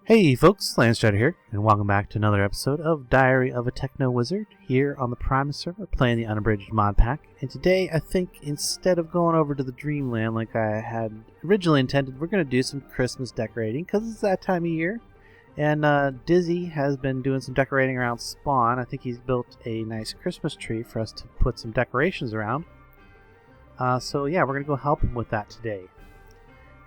Hey folks, Landstryder here, and welcome back to another episode of Diary of a Technowizard here on the Primus server, playing the Unabridged Modpack. And today, I think, instead of going over to the Dreamland like I had originally intended, we're going to do some Christmas decorating, because it's that time of year. And Dizzy has been doing some decorating around Spawn. I think he's built a nice Christmas tree for us to put some decorations around. So yeah, we're going to go help him with that today.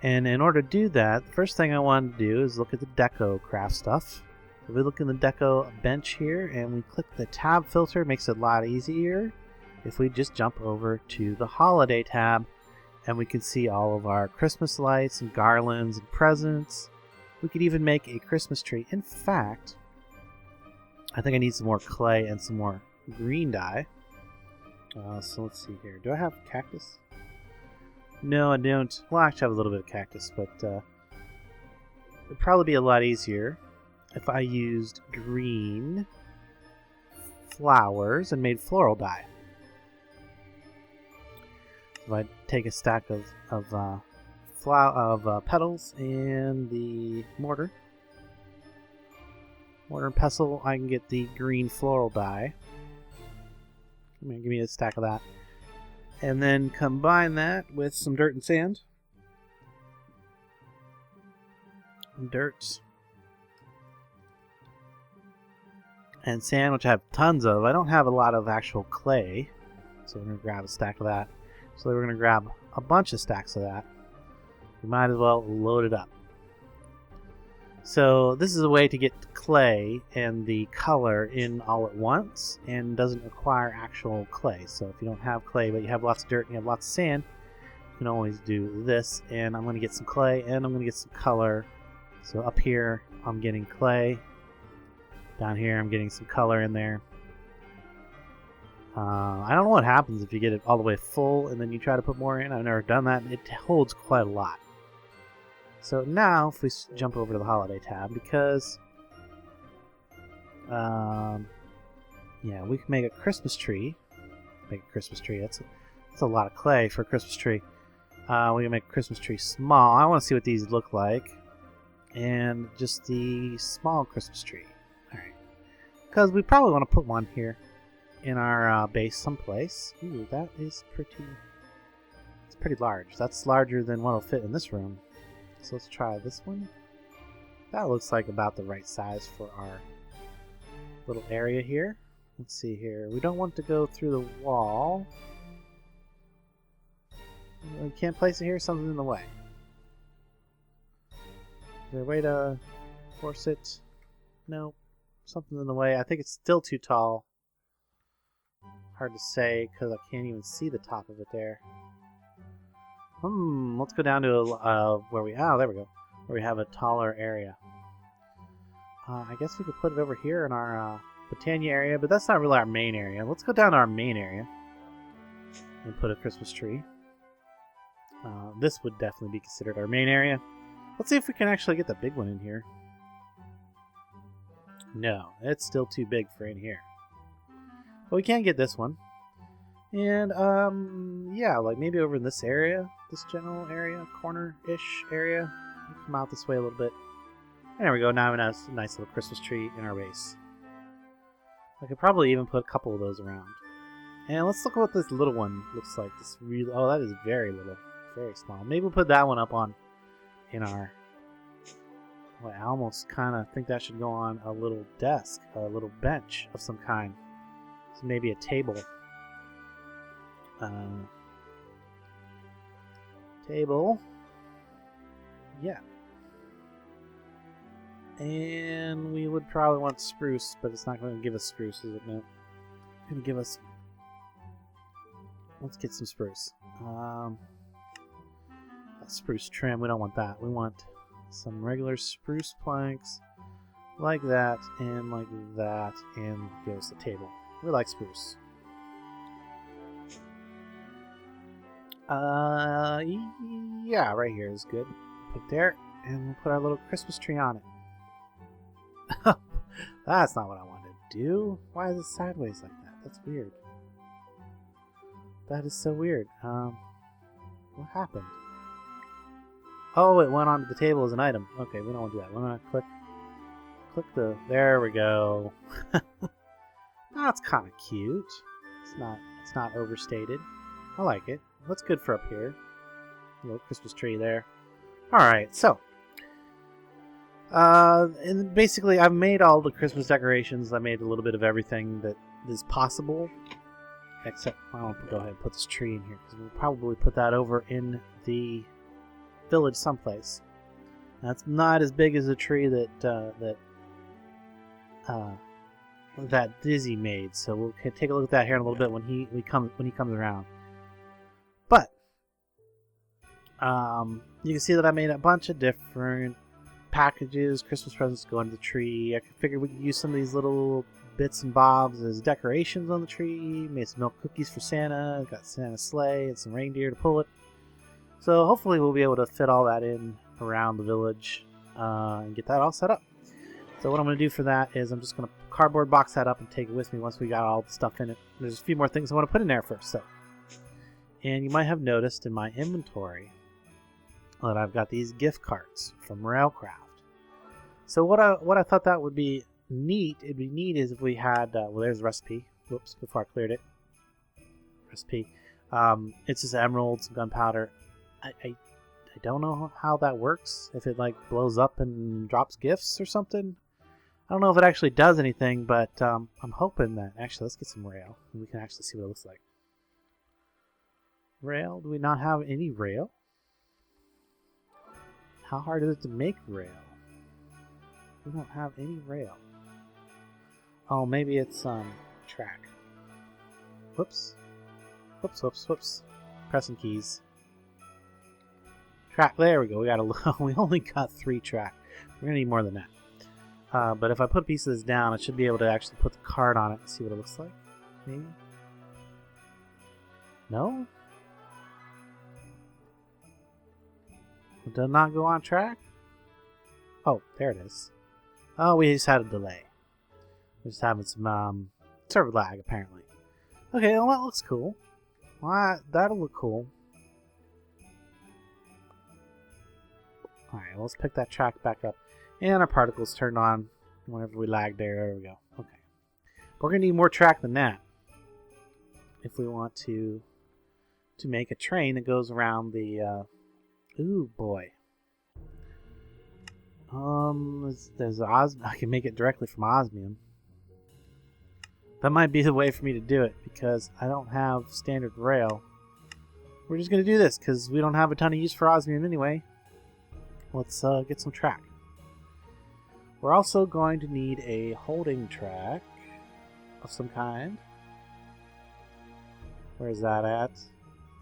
And in order to do that, the first thing I wanted to do is look at the deco craft stuff. So we look in the deco bench here and we click the tab filter. It makes it a lot easier if we just jump over to the holiday tab, and we can see all of our Christmas lights and garlands and presents. We could even make a Christmas tree. In fact, I think I need some more clay and some more green dye. So let's see here. Do I have cactus? No, I don't. Well, I actually have a little bit of cactus, but it'd probably be a lot easier if I used green flowers and made floral dye. If I take a stack of petals and the mortar and pestle, I can get the green floral dye. Give me a stack of that. And then combine that with some dirt and sand. Dirt. And sand, which I have tons of. I don't have a lot of actual clay, so we're going to grab a stack of that. So we're going to grab a bunch of stacks of that. We might as well load it up. So this is a way to get clay and the color in all at once, and doesn't require actual clay. So if you don't have clay but you have lots of dirt and you have lots of sand, you can always do this. And I'm going to get some clay and I'm going to get some color. So up here I'm getting clay. Down here I'm getting some color in there. I don't know what happens if you get it all the way full and then you try to put more in. I've never done that. It holds quite a lot. So now, if we jump over to the holiday tab, because, yeah, we can make a Christmas tree. That's a lot of clay for a Christmas tree. We can make a Christmas tree small. I want to see what these look like, and just the small Christmas tree. All right, because we probably want to put one here in our base someplace. Ooh, that is pretty. It's pretty large. That's larger than what'll fit in this room. So let's try this one. That looks like about the right size for our little area here. Let's see here. We don't want to go through the wall. We can't place it here. Something's in the way. Is there a way to force it? No. Something's in the way. I think it's still too tall. Hard to say because I can't even see the top of it there. Let's go down to where we... Oh, there we go. Where we have a taller area. I guess we could put it over here in our Botania area, but that's not really our main area. Let's go down to our main area and put a Christmas tree. This would definitely be considered our main area. Let's see if we can actually get the big one in here. No, it's still too big for in here. But we can get this one. And, yeah, like maybe over in this area, this general area, corner-ish area. Come out this way a little bit. And there we go, now we have a nice little Christmas tree in our base. I could probably even put a couple of those around. And let's look at what this little one looks like. This really, oh, that is very little, very small. Maybe we'll put that one up on, in our, well, I almost kind of think that should go on a little desk, a little bench of some kind. So maybe a table. Table. Yeah. And we would probably want spruce, but it's not going to give us spruce, is it? No. It's going to give us... Let's get some spruce. Spruce trim, we don't want that. We want some regular spruce planks like that, and give us a table. We like spruce. Yeah, right here is good. Put there, and we'll put our little Christmas tree on it. That's not what I wanted to do. Why is it sideways like that? That's weird. That is so weird. What happened? Oh, it went onto the table as an item. Okay, we don't want to do that. We're going to click click the... There we go. That's kind of cute. It's not overstated. I like it. What's good for up here? A little Christmas tree there. Alright, so. And basically, I've made all the Christmas decorations. I made a little bit of everything that is possible. Except, I'll go ahead and put this tree in here, because we'll probably put that over in the village someplace. That's not as big as the tree that Dizzy made, so we'll take a look at that here in a little bit when he comes around. But you can see that I made a bunch of different packages, Christmas presents go under the tree. I figured we could use some of these little bits and bobs as decorations on the tree. Made some milk cookies for Santa. Got Santa's sleigh and some reindeer to pull it. So hopefully we'll be able to fit all that in around the village and get that all set up. So what I'm going to do for that is I'm just going to cardboard box that up and take it with me once we got all the stuff in it. There's a few more things I want to put in there first. And you might have noticed in my inventory that I've got these gift cards from Railcraft. So what I thought that would be neat, it'd be neat is if we had, well, there's the recipe. Whoops, before I cleared it. Recipe. It's just emeralds, gunpowder. I don't know how that works. If it like blows up and drops gifts or something. I don't know if it actually does anything, but I'm hoping that... Actually, let's get some rail. We can actually see what it looks like. Rail? Do we not have any rail? How hard is it to make rail? We don't have any rail. Oh, maybe it's track. Whoops. Whoops. Pressing keys. Track. There we go. We only got 3 track. We're gonna need more than that. But if I put a piece of this down, I should be able to actually put the card on it and see what it looks like. Maybe? No? It does not go on track? Oh, there it is. Oh, we just had a delay. We're just having some server lag, apparently. Okay, well, that looks cool. Well, that'll look cool. Alright, well, let's pick that track back up. And our particles turned on whenever we lagged there. There we go. Okay. We're going to need more track than that if we want to make a train that goes around the... ooh, boy. There's I can make it directly from osmium. That might be the way for me to do it because I don't have standard rail. We're just going to do this because we don't have a ton of use for osmium anyway. Let's get some track. We're also going to need a holding track of some kind. Where is that at?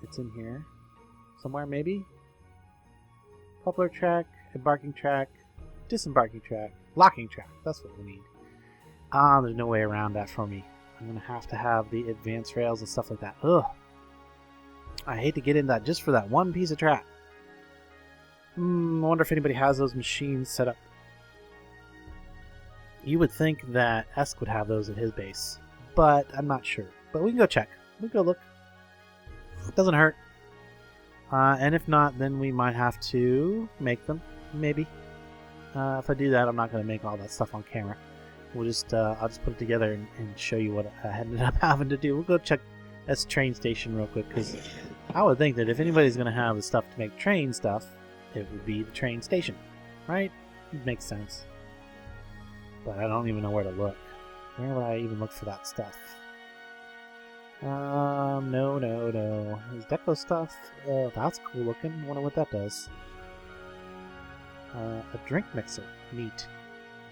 It's in here. Somewhere, maybe? Coupler track, embarking track, disembarking track, locking track. That's what we need. There's no way around that for me. I'm going to have the advanced rails and stuff like that. Ugh. I hate to get into that just for that one piece of track. I wonder if anybody has those machines set up. You would think that Esk would have those at his base, but I'm not sure. But we can go check. We can go look. It doesn't hurt. And if not, then we might have to make them. Maybe. If I do that, I'm not going to make all that stuff on camera. We'll just I'll just put it together and show you what I ended up having to do. We'll go check this train station real quick because I would think that if anybody's going to have the stuff to make train stuff, it would be the train station, right? It makes sense. But I don't even know where to look. Where would I even look for that stuff? No. Is deco stuff? That's cool looking. I wonder what that does. A drink mixer. Neat.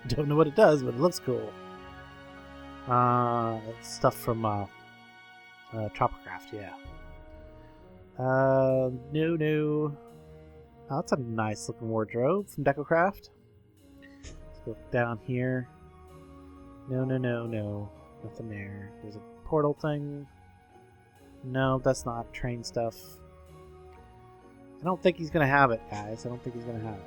Don't know what it does, but it looks cool. Stuff from Tropicraft, yeah. No. Oh, that's a nice looking wardrobe from Decocraft. Let's go down here. No. Nothing there. There's a portal thing. No, that's not train stuff. I don't think he's going to have it, guys. I don't think he's going to have it.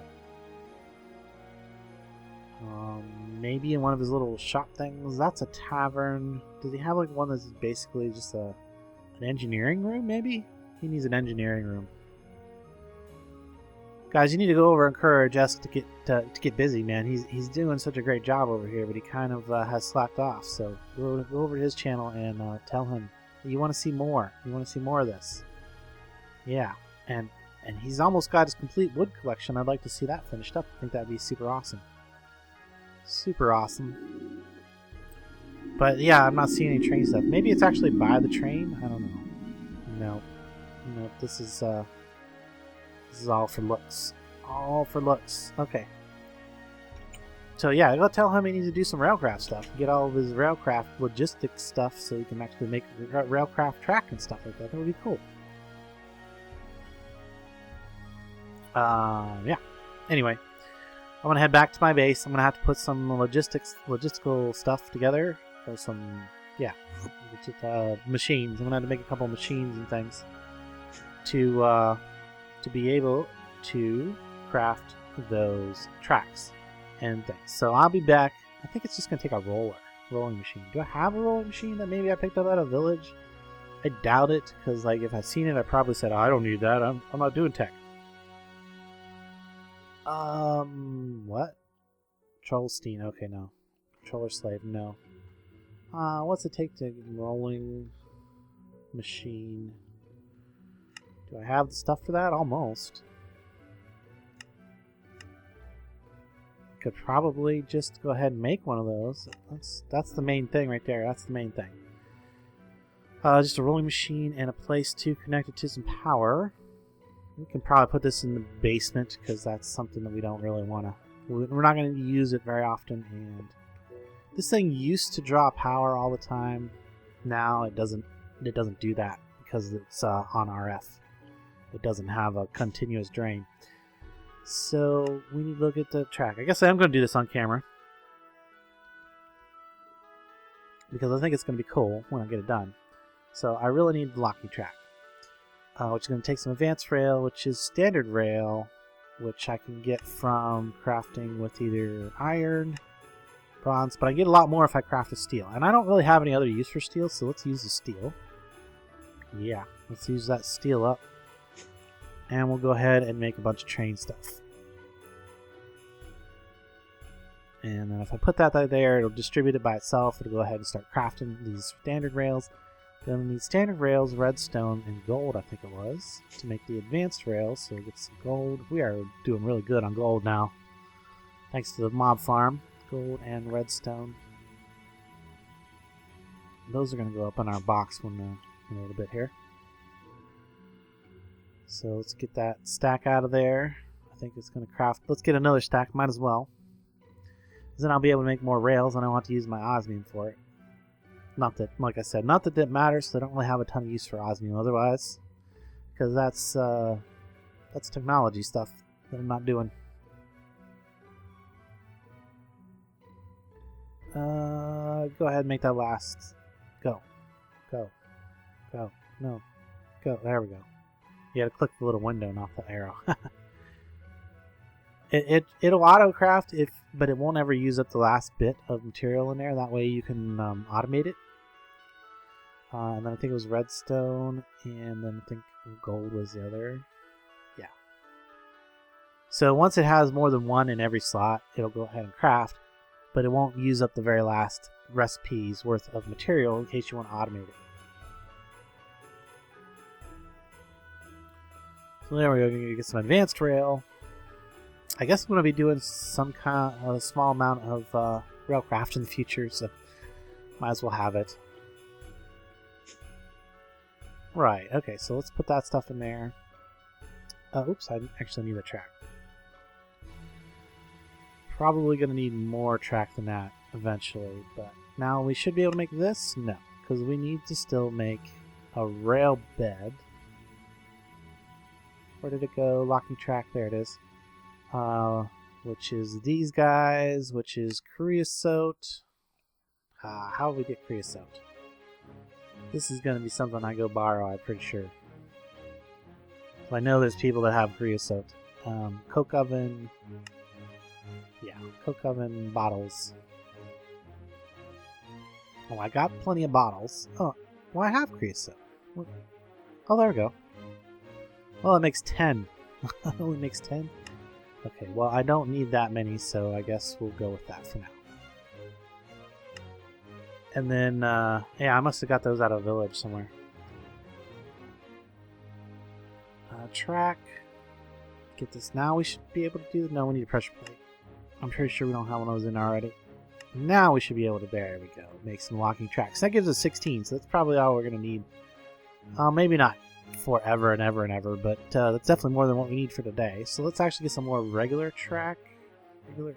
Maybe in one of his little shop things. That's a tavern. Does he have like one that's basically just an engineering room, maybe? He needs an engineering room. Guys, you need to go over and encourage us to get busy, man. He's doing such a great job over here, but he kind of has slacked off. So go over to his channel and tell him you want to see more. You want to see more of this. Yeah, and he's almost got his complete wood collection. I'd like to see that finished up. I think that'd be super awesome. Super awesome. But yeah, I'm not seeing any train stuff. Maybe it's actually by the train. I don't know. No. This is all for looks. All for looks. Okay. So yeah, go tell him he needs to do some railcraft stuff. Get all of his railcraft logistics stuff so he can actually make a railcraft track and stuff like that. That would be cool. Yeah. Anyway, I'm gonna head back to my base. I'm gonna have to put some logistical stuff together, or some, yeah, machines. I'm gonna have to make a couple of machines and things to be able to craft those tracks and things. So I'll be back. I think it's just gonna take a rolling machine. Do I have a rolling machine that maybe I picked up at a village? I doubt it, because like if I'd seen it, I probably said, oh, I don't need that. I'm not doing tech. What? Trollstein, okay, no. Troller slave, no. What's it take to rolling machine? Do I have the stuff for that? Almost. Could probably just go ahead and make one of those. That's the main thing right there. That's the main thing. Just a rolling machine and a place to connect it to some power. We can probably put this in the basement because that's something that we don't really want to. We're not going to use it very often, and this thing used to draw power all the time. Now it doesn't do that because it's on RF. It doesn't have a continuous drain. So we need to look at the track. I guess I am going to do this on camera because I think it's going to be cool when I get it done. So I really need the locking track. Which is going to take some advanced rail, which is standard rail, which I can get from crafting with either iron, bronze, but I get a lot more if I craft with steel. And I don't really have any other use for steel, so let's use the steel. Yeah, let's use that steel up. And we'll go ahead and make a bunch of train stuff. And then if I put that there, it'll distribute it by itself. It'll go ahead and start crafting these standard rails. Then we need standard rails, redstone, and gold, I think it was, to make the advanced rails. So we get some gold. We are doing really good on gold now, thanks to the mob farm. Gold and redstone. Those are going to go up in our box in a little bit here. So let's get that stack out of there. I think it's going to craft. Let's get another stack. Might as well. Then I'll be able to make more rails, and I want to use my osmium for it. Not that, like I said, not that that matters, so I don't really have a ton of use for osmium otherwise. Because that's technology stuff that I'm not doing. Go ahead and make that last. Go. No. Go. There we go. You gotta click the little window, not the arrow. It'll auto craft but it won't ever use up the last bit of material in there. That way you can automate it. And then I think it was redstone, and then I think gold was the other. Yeah. So once it has more than one in every slot, it'll go ahead and craft, but it won't use up the very last recipe's worth of material in case you want to automate it. So there we go. You get some advanced rail. I guess I'm going to be doing some kind of a small amount of railcraft in the future, so might as well have it. Right, okay, so let's put that stuff in there. Oops, I actually need a track. Probably going to need more track than that eventually, but now we should be able to make this? No, because we need to still make a rail bed. Where did it go? Locking track, there it is. Which is these guys, which is creosote. How do we get creosote? This is going to be something I go borrow, I'm pretty sure. So I know there's people that have creosote. Coke oven. Yeah, coke oven bottles. Oh, I got plenty of bottles. Oh, well, I have creosote. Oh, there we go. Well, it makes 10. It only makes 10. Okay, well, I don't need that many, so I guess we'll go with that for now. And then, yeah, I must have got those out of a village somewhere. Track. Get this. Now we should be able to do... No, we need a pressure plate. I'm pretty sure we don't have one of those in already. Now we should be able to... There we go. Make some walking tracks. That gives us 16, so that's probably all we're going to need. Maybe not forever and ever and ever, but that's definitely more than what we need for today. So let's actually get some more regular track. I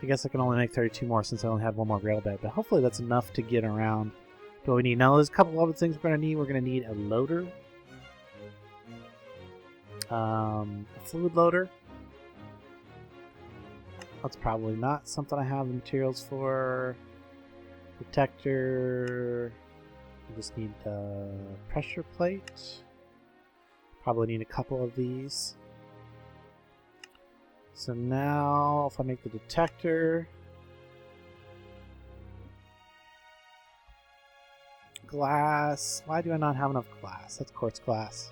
guess I can only make 32 more since I only had one more rail bed, but hopefully that's enough to get around what we need. Now there's a couple other things we're going to need. We're going to need a loader. A fluid loader. That's probably not something I have the materials for. Detector. We just need a pressure plate. Probably need a couple of these. So now, if I make the detector, glass. Why do I not have enough glass? That's quartz glass.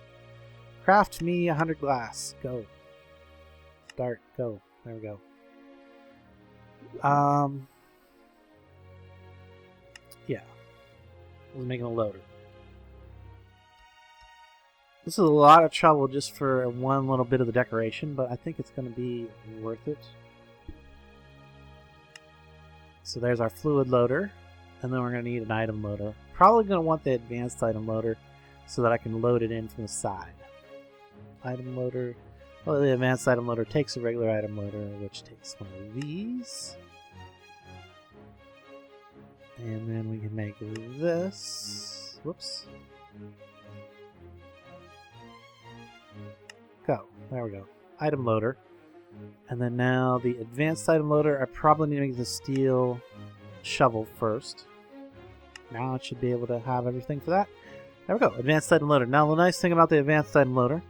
Craft me 100 glass. Go. Start. Go. There we go. Yeah. I was making a loader. This is a lot of trouble just for one little bit of the decoration, but I think it's going to be worth it. So there's our fluid loader, and then we're going to need an item loader. Probably going to want the advanced item loader so that I can load it in from the side. Item loader. Well, the advanced item loader takes a regular item loader, which takes one of these. And then we can make this. Whoops. Go. There we go. Item loader. And then now the advanced item loader, I probably need to make the steel shovel first. Now it should be able to have everything for that. There we go. Advanced item loader. Now the nice thing about the advanced item loader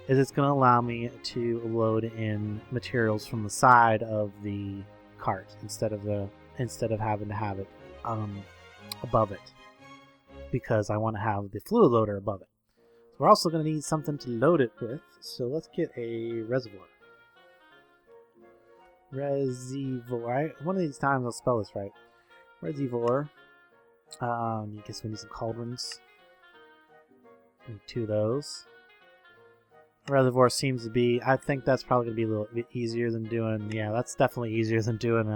is it's going to allow me to load in materials from the side of the cart instead of having to have it above it, because I want to have the fluid loader above it. So we're also going to need something to load it with, so let's get a reservoir. Reservoir. One of these times I'll spell this right. Reservoir. I guess we need some cauldrons. Need 2 of those. Reservoir seems to be... I think that's probably going to be a little bit easier than doing... Yeah, that's definitely easier than doing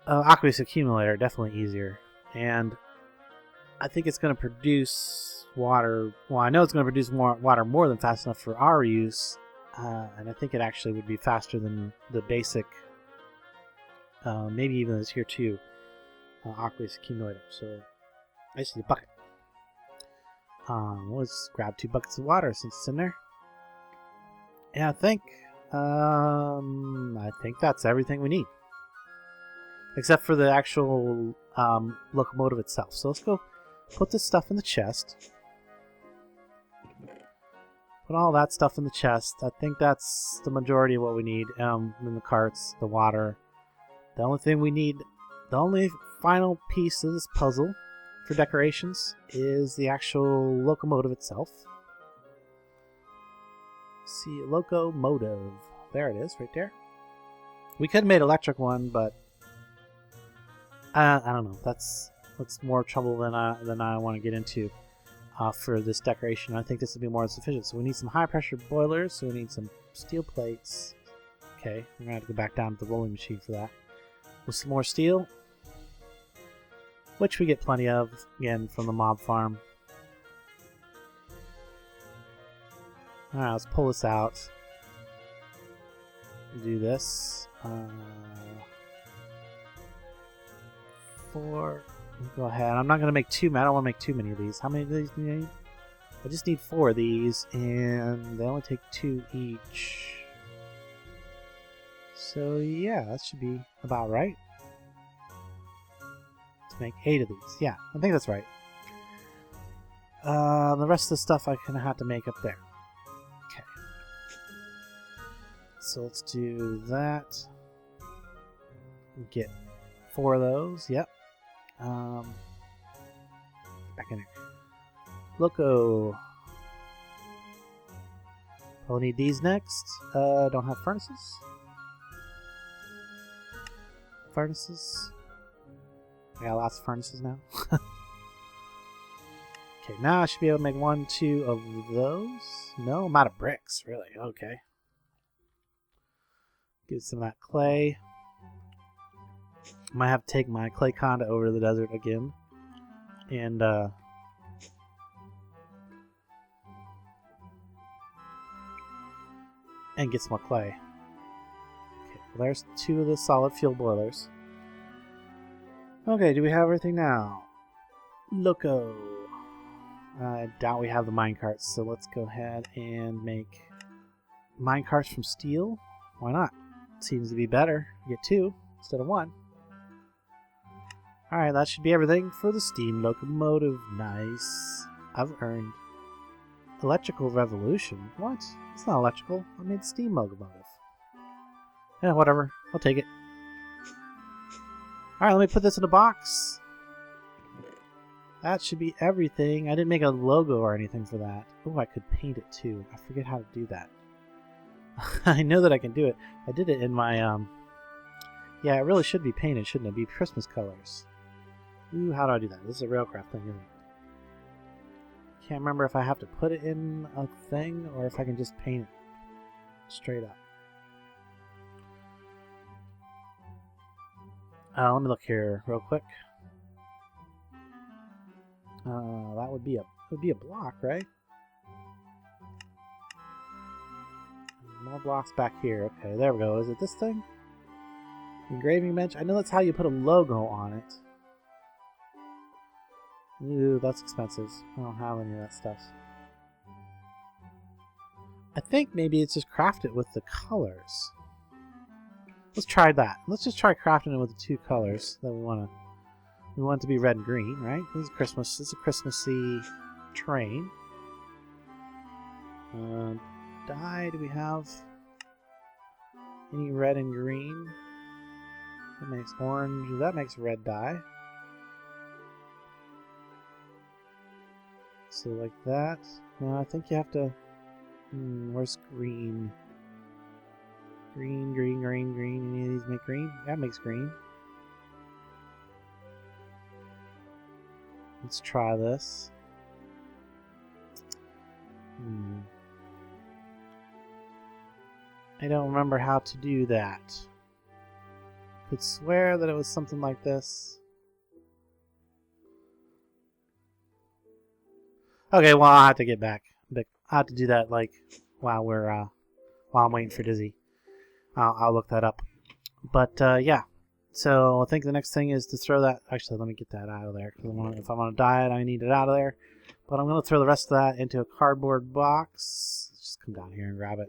aqueous accumulator. Definitely easier. And I think it's going to produce water... Well, I know it's going to produce water more than fast enough for our use. And I think it actually would be faster than the basic... maybe even this here too. Aqueous accumulator. So I just need a bucket. Let's grab 2 buckets of water since it's in there. Yeah, I think that's everything we need. Except for the actual locomotive itself. So let's go put this stuff in the chest. Put all that stuff in the chest. I think that's the majority of what we need in the carts, the water. The only thing we need, the only final piece of this puzzle for decorations is the actual locomotive itself. See, locomotive. There it is, right there. We could have made electric one, but I don't know. That's more trouble than I want to get into for this decoration. I think this would be more than sufficient. So we need some high pressure boilers. So we need some steel plates. Okay, we're gonna have to go back down to the rolling machine for that. With some more steel, which we get plenty of, again, from the mob farm. Alright, let's pull this out. Do this. 4. Go ahead. I'm not going to make too many. I don't want to make too many of these. How many of these do you need? I just need 4 of these, and they only take 2 each. So, yeah, that should be about right. Make 8 of these. Yeah, I think that's right. The rest of the stuff I'm going to have to make up there. Okay. So let's do that. Get 4 of those. Yep. Back in there. Loco. We'll need these next. Don't have furnaces. Furnaces. I got lots of furnaces now. Okay, now I should be able to make 1, 2 of those. No, I'm out of bricks, really. Okay. Get some of that clay. Might have to take my clay conda over to the desert again. And, get some more clay. Okay, well, there's 2 of the solid fuel boilers. Okay, do we have everything now? Loco. I doubt we have the minecarts, so let's go ahead and make minecarts from steel. Why not? Seems to be better. Get 2 instead of 1. Alright, that should be everything for the steam locomotive. Nice. I've earned electrical revolution. What? It's not electrical. I made steam locomotive. Yeah, whatever. I'll take it. Alright, let me put this in a box. That should be everything. I didn't make a logo or anything for that. Oh, I could paint it too. I forget how to do that. I know that I can do it. I did it in my, yeah, it really should be painted, shouldn't it? Be Christmas colors. Ooh, how do I do that? This is a Railcraft thing, isn't it? Can't remember if I have to put it in a thing or if I can just paint it straight up. Let me look here real quick. That would be a block, right? More blocks back here. Okay, there we go. Is it this thing? Engraving bench. I know that's how you put a logo on it. Ooh, that's expensive. I don't have any of that stuff. I think maybe it's just crafted with the colors. Let's try that. Let's just try crafting it with the 2 colors that we want to. We want it to be red and green, right? This is Christmas. This is a Christmassy train. Dye. Do we have any red and green? That makes orange. That makes red dye. So like that. No, I think you have to. Where's green? Green, green, green, green. Any of these make green? That makes green. Let's try this. I don't remember how to do that. Could swear that it was something like this. Okay, well I'll have to get back. I'll have to do that like while I'm waiting for Dizzy. I'll look that up. But yeah. So I think the next thing is to throw that. Actually, let me get that out of there. Because if I want to dye it, I need it out of there. But I'm going to throw the rest of that into a cardboard box. Just come down here and grab it.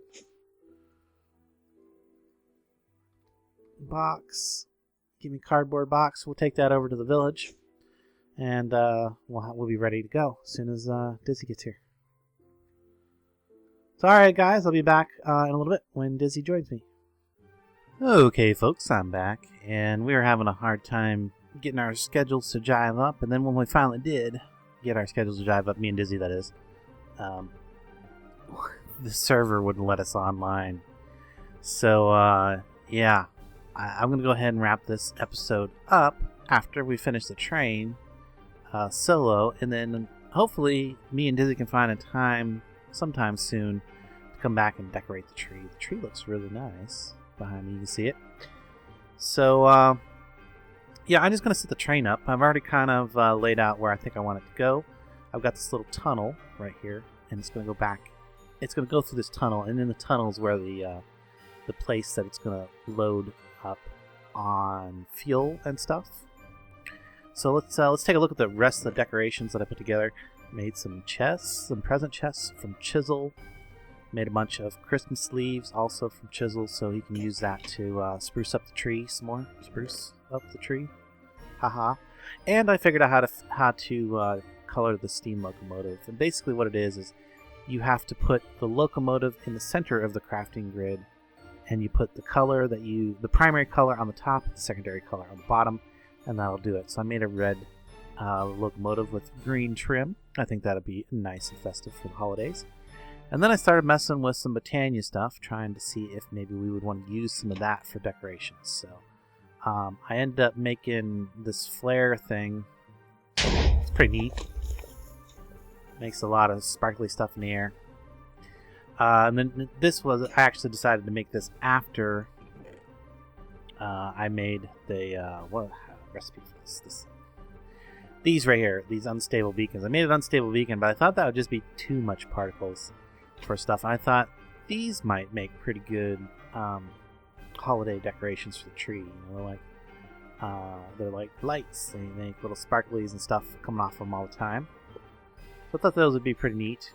Box. Give me cardboard box. We'll take that over to the village. And we'll be ready to go as soon as Dizzy gets here. So alright guys, I'll be back in a little bit when Dizzy joins me. Okay folks, I'm back, and we were having a hard time getting our schedules to jive up, and then when we finally did get our schedules to jive up, me and Dizzy that is, the server wouldn't let us online. So yeah, I'm going to go ahead and wrap this episode up after we finish the train solo, and then hopefully me and Dizzy can find a time sometime soon to come back and decorate the tree. The tree looks really nice. Behind me, you can see it. So yeah, I'm just gonna set the train up. I've already kind of laid out where I think I want it to go. I've got this little tunnel right here, and it's gonna go back. It's gonna go through this tunnel, and in the tunnel is where the place that it's gonna load up on fuel and stuff. So let's take a look at the rest of the decorations that I put together. Made some chests, some present chests from chisel. Made a bunch of Christmas leaves also from chisel, so he can use that to spruce up the tree some more. Spruce up the tree. Haha. And I figured out how to color the steam locomotive. And basically what it is you have to put the locomotive in the center of the crafting grid, and you put the color the primary color on the top, the secondary color on the bottom, and that'll do it. So I made a red locomotive with green trim. I think that'll be nice and festive for the holidays. And then I started messing with some Botania stuff, trying to see if maybe we would want to use some of that for decorations. So I ended up making this flare thing. It's pretty neat. Makes a lot of sparkly stuff in the air. And then this was, I actually decided to make this after I made the what recipe for this. These right here, these unstable beacons. I made an unstable beacon, but I thought that would just be too much particles for stuff. And I thought these might make pretty good holiday decorations for the tree. You know, they're like lights. They make little sparklies and stuff coming off them all the time. So I thought those would be pretty neat.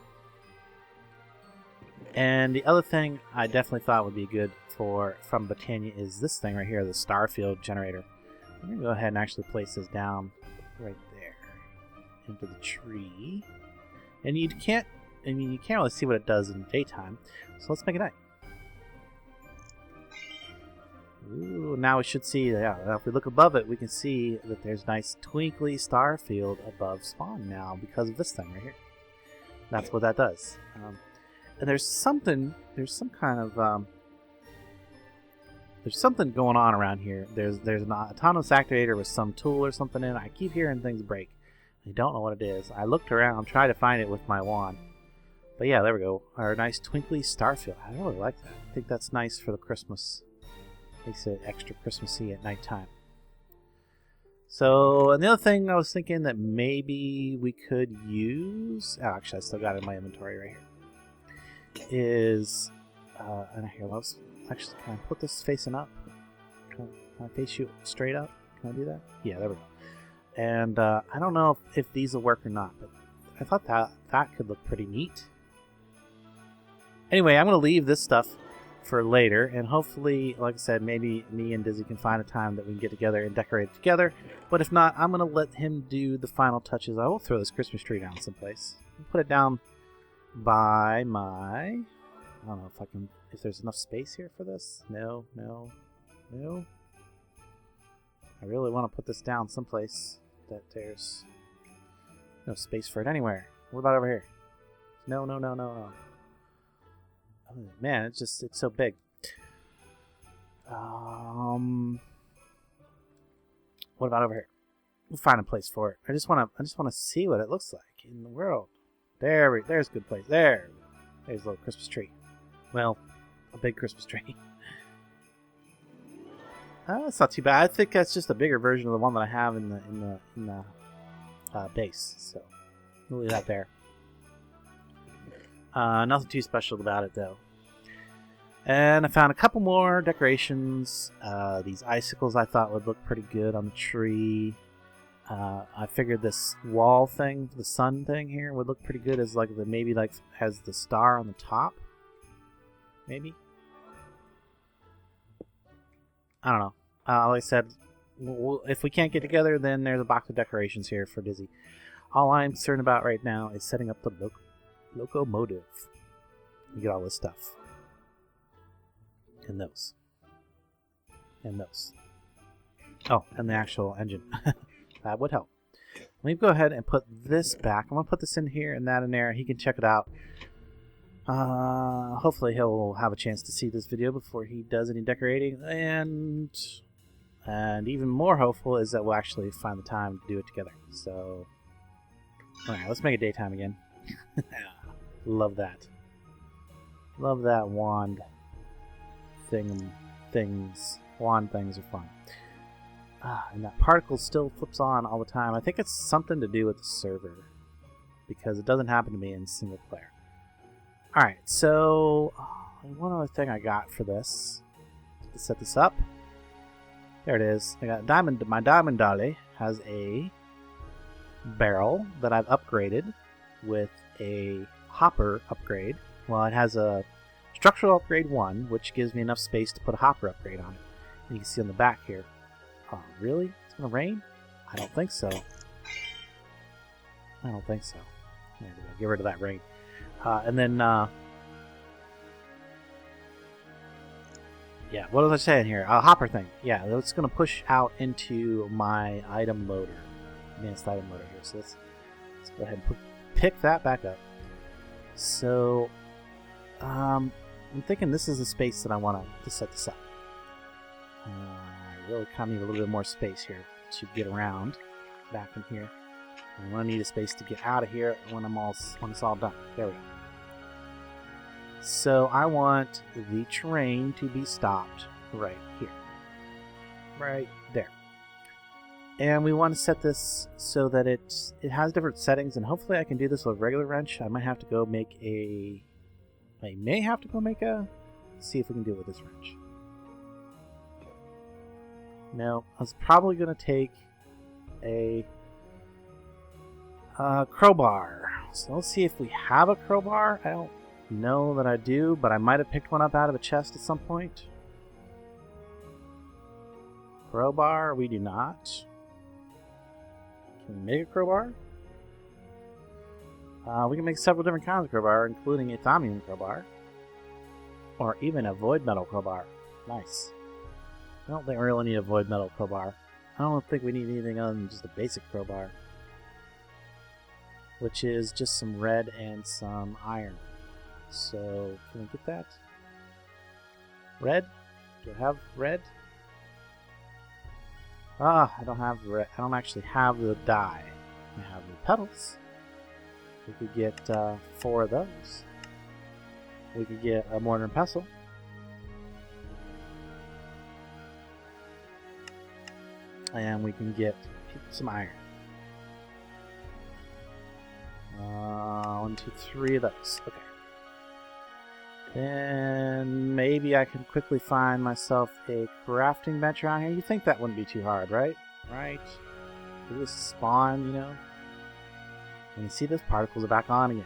And the other thing I definitely thought would be good from Botania is this thing right here, the Starfield generator. I'm gonna go ahead and actually place this down right there into the tree. And you can't really see what it does in daytime. So let's make it night. Ooh, now we should see, yeah, if we look above it, we can see that there's nice twinkly star field above spawn now because of this thing right here. That's what that does. And there's some kind of there's something going on around here. There's an autonomous activator with some tool or something in it. I keep hearing things break. I don't know what it is. I looked around, tried to find it with my wand. But yeah, there we go. Our nice twinkly starfield. I really like that. I think that's nice for the Christmas. Makes it extra Christmassy at nighttime. So, and the other thing I was thinking that maybe we could use... Oh, actually, I still got it in my inventory right here. Is... and here, let's... Actually, can I put this facing up? Can I face you straight up? Can I do that? Yeah, there we go. And I don't know if these will work or not, but I thought that could look pretty neat. Anyway, I'm going to leave this stuff for later, and hopefully, like I said, maybe me and Dizzy can find a time that we can get together and decorate it together. But if not, I'm going to let him do the final touches. I will throw this Christmas tree down someplace. I'll put it down by my... I don't know if there's enough space here for this. No. I really want to put this down someplace that there's no space for it anywhere. What about over here? No. Oh, man, it's so big. What about over here? We'll find a place for it. I just want to see what it looks like in the world. There's a good place. There's a little Christmas tree. Well, a big Christmas tree. That's not too bad. I think that's just a bigger version of the one that I have in the base. So we'll leave that there. Nothing too special about it though. And I found a couple more decorations. These icicles I thought would look pretty good on the tree. I figured this wall thing, the sun thing here, would look pretty good as maybe has the star on the top. Maybe. I don't know. Like I said, if we can't get together, then there's a box of decorations here for Dizzy. All I'm concerned about right now is setting up the locomotive. You get all this stuff. And those. And those. Oh, and the actual engine. That would help. Let me go ahead and put this back. I'm going to put this in here and that in there. He can check it out. Hopefully he'll have a chance to see this video before he does any decorating. And even more hopeful is that we'll actually find the time to do it together. So, alright, let's make it daytime again. Love that. Love that wand things. Wand things are fun. And that particle still flips on all the time. I think it's something to do with the server, because it doesn't happen to me in single player. Alright, so one other thing I got for this to set this up. There it is. I got my diamond dolly has a barrel that I've upgraded with a hopper upgrade. Well, it has a structural upgrade 1, which gives me enough space to put a hopper upgrade on it. And you can see on the back here. Oh, really? It's gonna rain? I don't think so. There we go. Get rid of that rain. And then, yeah, what was I saying here? A hopper thing. Yeah, it's going to push out into my item loader. Advanced item loader here. So let's go ahead and pick that back up. So, I'm thinking this is the space that I want to set this up. I really kind of need a little bit more space here to get around back in here. I'm going to need a space to get out of here when it's all done. There we go. So I want the train to be stopped right here. Right there. And we want to set this so that it has different settings, and hopefully I can do this with a regular wrench. I might have to go make a... I may have to go make a... Let's see if we can do it with this wrench. No, I was probably going to take a crowbar. So let's see if we have a crowbar. I don't know that I do, but I might have picked one up out of a chest at some point. Crowbar, we do not. Can we make a crowbar? We can make several different kinds of crowbar, including a thamium crowbar. Or even a void metal crowbar. Nice. I don't think we really need a void metal crowbar. I don't think we need anything other than just a basic crowbar. Which is just some red and some iron. So, can we get that? Red? Do I have red? I don't have red. I don't actually have the dye. I have the petals. We could get 4 of those. We could get a mortar and pestle. And we can get some iron. 1, 2, 3 of those. Okay. Then maybe I can quickly find myself a crafting bench around here. You think that wouldn't be too hard, right? Right? Do this spawn, you know? And you see those particles are back on again.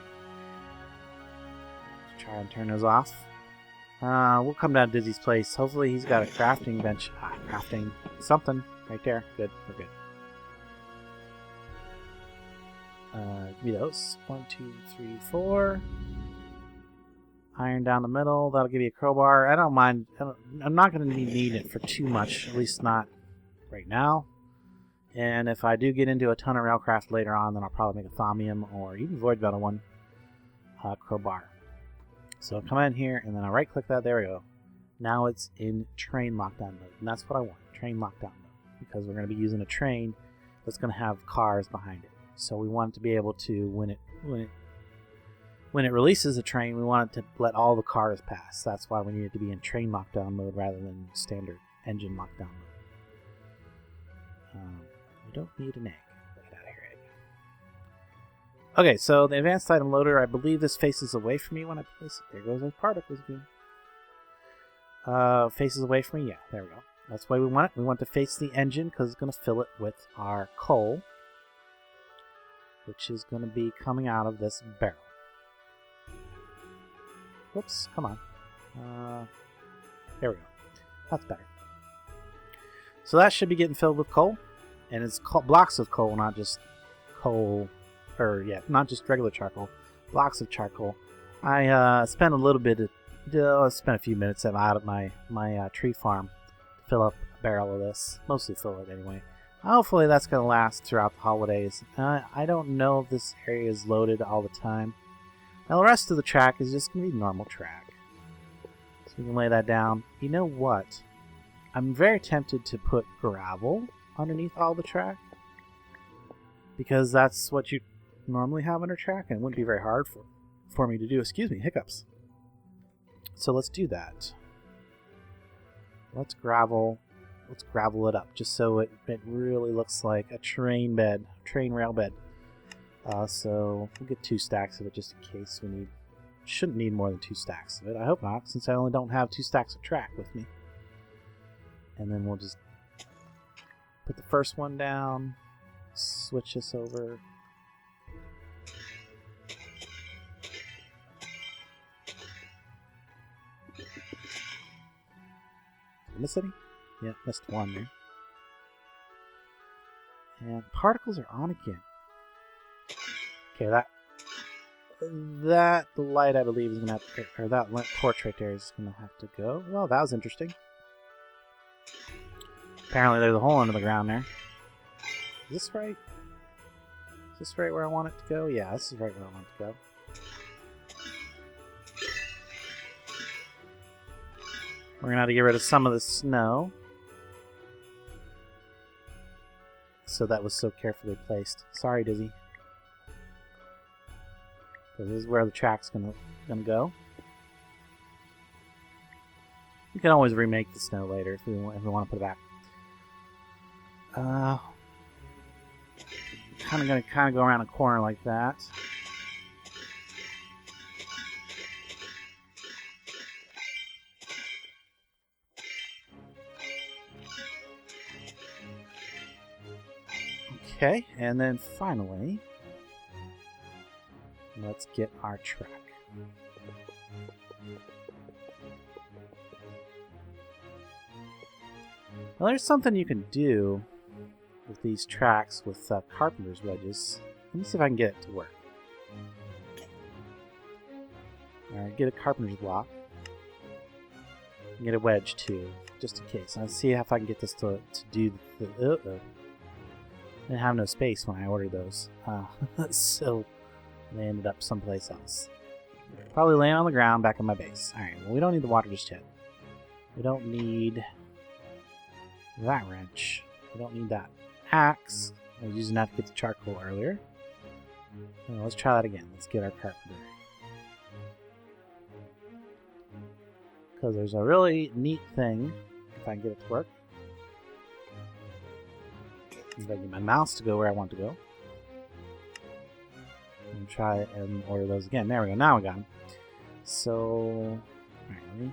Let's try and turn those off. We'll come down to Dizzy's place. Hopefully he's got a crafting bench. Crafting something right there. Good. We're good. Give me those. 1, 2, 3, 4. Iron down the middle. That'll give you a crowbar. I don't mind. I'm not going to need it for too much. At least not right now. And if I do get into a ton of railcraft later on, then I'll probably make a thamium or even void metal one crowbar. So I'll come in here and then I right click that. There we go. Now it's in train lockdown mode. And that's what I want. Train lockdown mode. Because we're going to be using a train that's going to have cars behind it. So we want it to be able to, when it releases a train, we want it to let all the cars pass. That's why we need it to be in train lockdown mode rather than standard engine lockdown mode. We don't need an egg. Get out of here, egg. Okay, so the advanced item loader, I believe this faces away from me when I place it. There goes those particles again. Faces away from me? Yeah, there we go. That's the way we want it. We want to face the engine because it's going to fill it with our coal, which is going to be coming out of this barrel. Whoops, come on. There we go. That's better. So that should be getting filled with coal. And it's blocks of coal, not just coal, not just regular charcoal. Blocks of charcoal. I spent a few minutes out at my tree farm to fill up a barrel of this. Mostly fill it anyway. Hopefully that's going to last throughout the holidays. I don't know if this area is loaded all the time. Now the rest of the track is just going to be normal track. So we can lay that down. You know what? I'm very tempted to put gravel underneath all the track. Because that's what you normally have under track. And it wouldn't be very hard for me to do. Excuse me, hiccups. So let's do that. Let's gravel it up. Just so it really looks like a train rail bed. So we'll get 2 stacks of it just in case we need. Shouldn't need more than 2 stacks of it. I hope not, since I only don't have 2 stacks of track with me. And then we'll just put the first one down, switch this over. Did I miss any? Yeah, missed one there. And particles are on again. Okay, that light I believe is gonna have to, or that torch right there is gonna have to go. Well, that was interesting. Apparently there's a hole under the ground there. Is this right? Is this right where I want it to go? Yeah, this is right where I want it to go. We're gonna have to get rid of some of the snow. So that was so carefully placed. Sorry, Dizzy. This is where the track's gonna go. We can always remake the snow later if we want to put it back. Gonna go around a corner like that. Okay, and then finally, let's get our track. Well, there's something you can do with these tracks with carpenter's wedges. Let me see if I can get it to work. Alright, get a carpenter's block. Get a wedge too, just in case. Let's see if I can get this to do the... I didn't have no space when I ordered those. So they ended up someplace else. Probably laying on the ground back in my base. Alright, well, we don't need the water just yet. We don't need that wrench. We don't need that axe. I was using that to get the charcoal earlier. Well, let's try that again. Let's get our carpenter. Because there's a really neat thing, if I can get it to work. If I get my mouse to go where I want to go. And try and order those again. There we go. Now we got them. So, alright, let me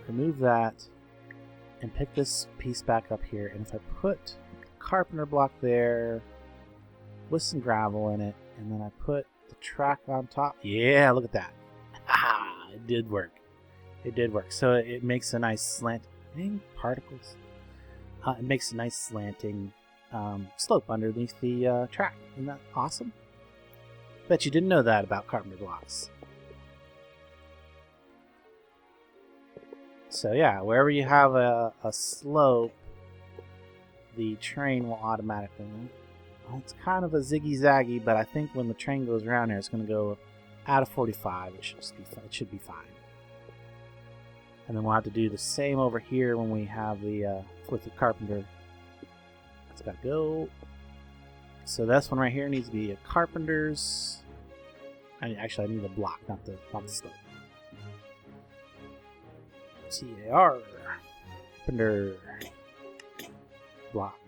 remove that and pick this piece back up here. And if I put a carpenter block there with some gravel in it, and then I put the track on top. Yeah, look at that. It did work. It did work. So it makes a nice slanting particles. It makes a nice slanting slope underneath the track. Isn't that awesome? Bet you didn't know that about carpenter blocks. So yeah, wherever you have a slope, the train will automatically... Well, it's kind of a ziggy-zaggy, but I think when the train goes around here, it's going to go out of 45. It should be fine. And then we'll have to do the same over here when we have the with the carpenter. It's got to go. So this one right here needs to be a carpenter's. Actually, I need a block, not the slope. TAR carpenter block.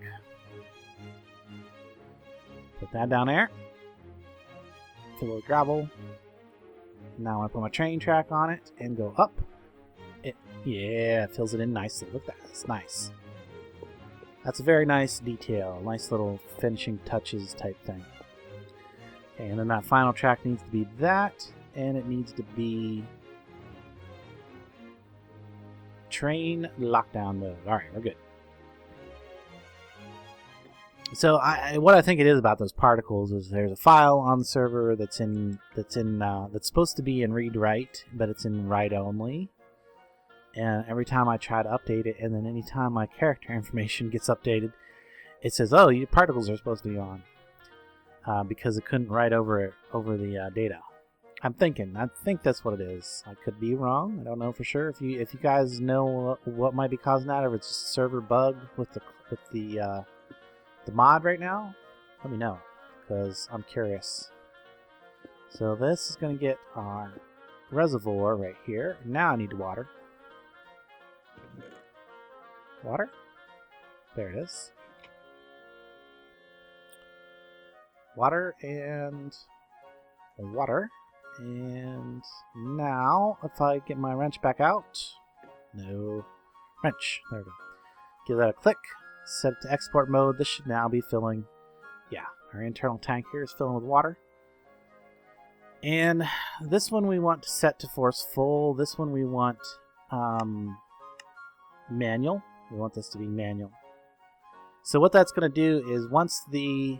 Put that down there. Fill it with gravel. Now I put my train track on it and go up. Yeah, it fills it in nicely. Look at that. It's nice. That's a very nice detail. Nice little finishing touches type thing. Okay, and then that final track needs to be that, and it needs to be train lockdown mode. Alright, we're good. So what I think it is about those particles is there's a file on the server that's supposed to be in read write, but it's in write only. And every time I try to update it, and then anytime my character information gets updated, it says, "Oh, your particles are supposed to be on," because it couldn't write over the data. I think that's what it is. I could be wrong. I don't know for sure. If you guys know what might be causing that, or if it's just a server bug with the mod right now, let me know, because I'm curious. So this is going to get our reservoir right here. Now I need to water. Water? There it is. Water and water. And now, if I get my wrench back out, no wrench. There we go. Give that a click. Set it to export mode. This should now be filling. Yeah, our internal tank here is filling with water. And this one we want to set to force full. This one we want manual. We want this to be manual. So what that's going to do is once the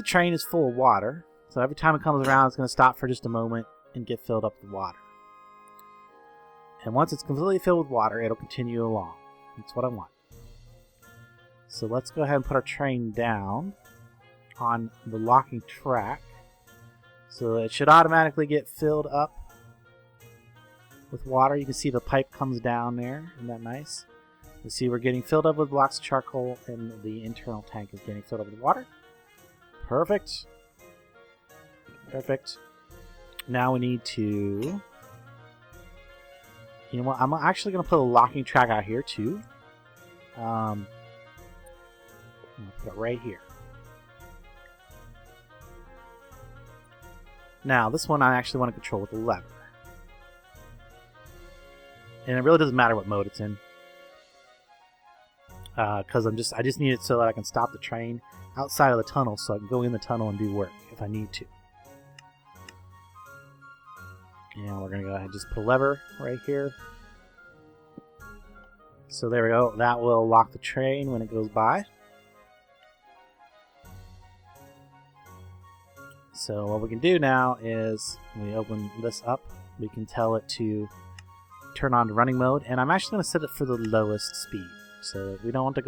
train is full of water, so every time it comes around, it's going to stop for just a moment and get filled up with water. And once it's completely filled with water, it'll continue along. That's what I want. So let's go ahead and put our train down on the locking track. So it should automatically get filled up with water. You can see the pipe comes down there. Isn't that nice? You see we're getting filled up with blocks of charcoal, and the internal tank is getting filled up with water. Perfect. Perfect. Now we need to... You know what? I'm actually going to put a locking track out here too. I'm going to put it right here. Now, this one I actually want to control with a lever. And it really doesn't matter what mode it's in. Because I just need it so that I can stop the train outside of the tunnel so I can go in the tunnel and do work if I need to. And we're going to go ahead and just put a lever right here. So there we go. That will lock the train when it goes by. So what we can do now is when we open this up, we can tell it to turn on to running mode, and I'm actually going to set it for the lowest speed. So we don't want it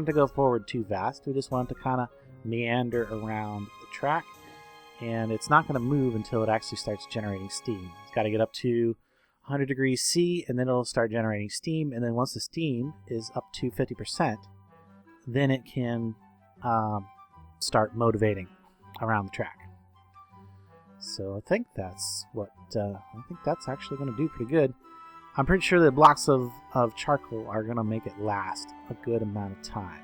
to go forward too fast. We just want it to kind of meander around the track, and it's not going to move until it actually starts generating steam. It's got to get up to 100 degrees C, and then it'll start generating steam, and then once the steam is up to 50%, then it can start motivating around the track. So I think that's what actually going to do pretty good. I'm pretty sure the blocks of charcoal are going to make it last a good amount of time.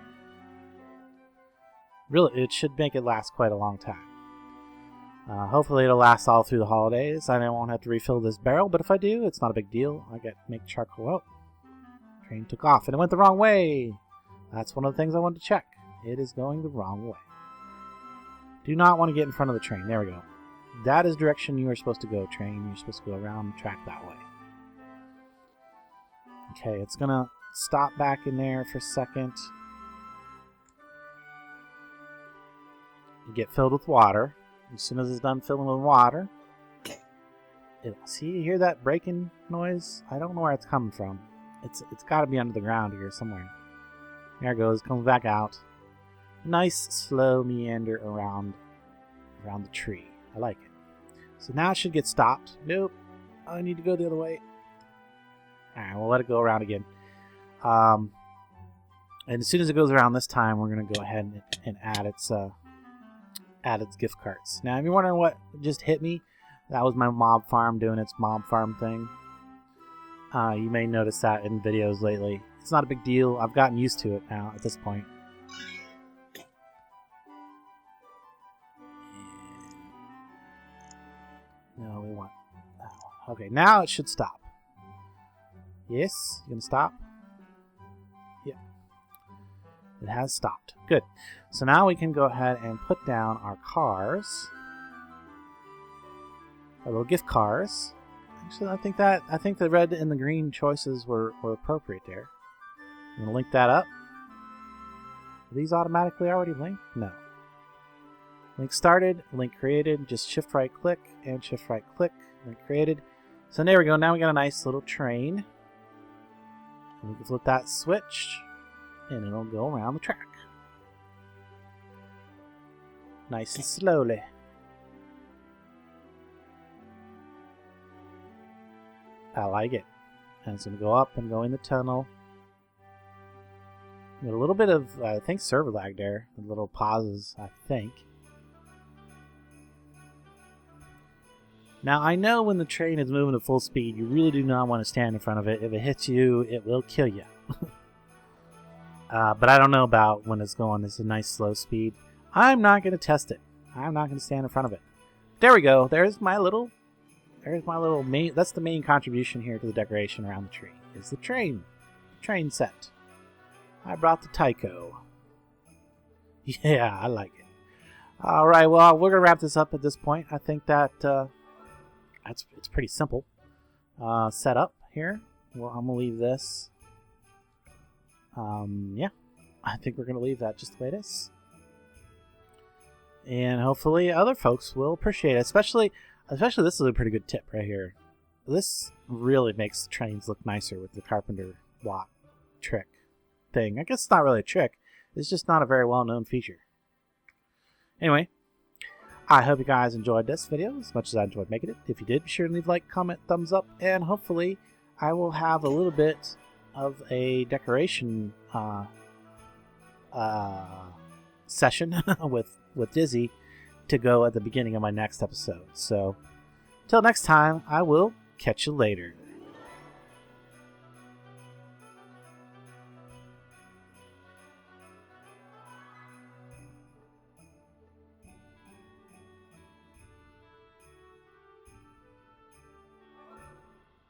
Really, it should make it last quite a long time. Hopefully it'll last all through the holidays. I won't have to refill this barrel, but if I do, it's not a big deal. I get make charcoal out. Train took off and it went the wrong way. That's one of the things I wanted to check. It is going the wrong way. Do not want to get in front of the train. There we go. That is direction you are supposed to go, train. You're supposed to go around the track that way. Okay, it's going to stop back in there for a second. You get filled with water. As soon as it's done filling with water, see, you hear that braking noise? I don't know where it's coming from. It's got to be under the ground here somewhere. There it goes, comes back out. Nice slow meander around the tree. I like it. So now it should get stopped. Nope, I need to go the other way. All right, we'll let it go around again. And as soon as it goes around this time, we're going to go ahead and add its gift carts. Now, if you're wondering what just hit me, that was my mob farm doing its mob farm thing. You may notice that in videos lately. It's not a big deal. I've gotten used to it now at this point. No, we want that one. Okay, now it should stop. Yes, you gonna stop? Yeah. It has stopped. Good. So now we can go ahead and put down our cars. Our little gift cars. Actually, I think the red and the green choices were appropriate there. I'm gonna link that up. Are these automatically already linked? No. Link started, link created, just shift right click and shift right click, link created. So there we go, now we got a nice little train. And we can flip that switch and it'll go around the track. Nice and slowly. I like it. And it's going to go up and go in the tunnel. Got a little bit of, I think, server lag there. A little pauses, I think. Now, I know when the train is moving at full speed, you really do not want to stand in front of it. If it hits you, it will kill you. But I don't know about when it's going. It's a nice slow speed. I'm not going to test it. I'm not going to stand in front of it. There we go. There's my little main. That's the main contribution here to the decoration around the tree. Is the train. Train set. I brought the Tyco. Yeah, I like it. All right, well, we're going to wrap this up at this point. I think that it's pretty simple setup here. Well, I'm going to leave this. Yeah, I think we're going to leave that just the way it is. And hopefully other folks will appreciate it. Especially this is a pretty good tip right here. This really makes the trains look nicer with the carpenter block trick thing. I guess it's not really a trick. It's just not a very well-known feature. Anyway, I hope you guys enjoyed this video as much as I enjoyed making it. If you did, be sure to leave a like, comment, thumbs up, and hopefully I will have a little bit of a decoration session with Dizzy to go at the beginning of my next episode. So, till next time, I will catch you later.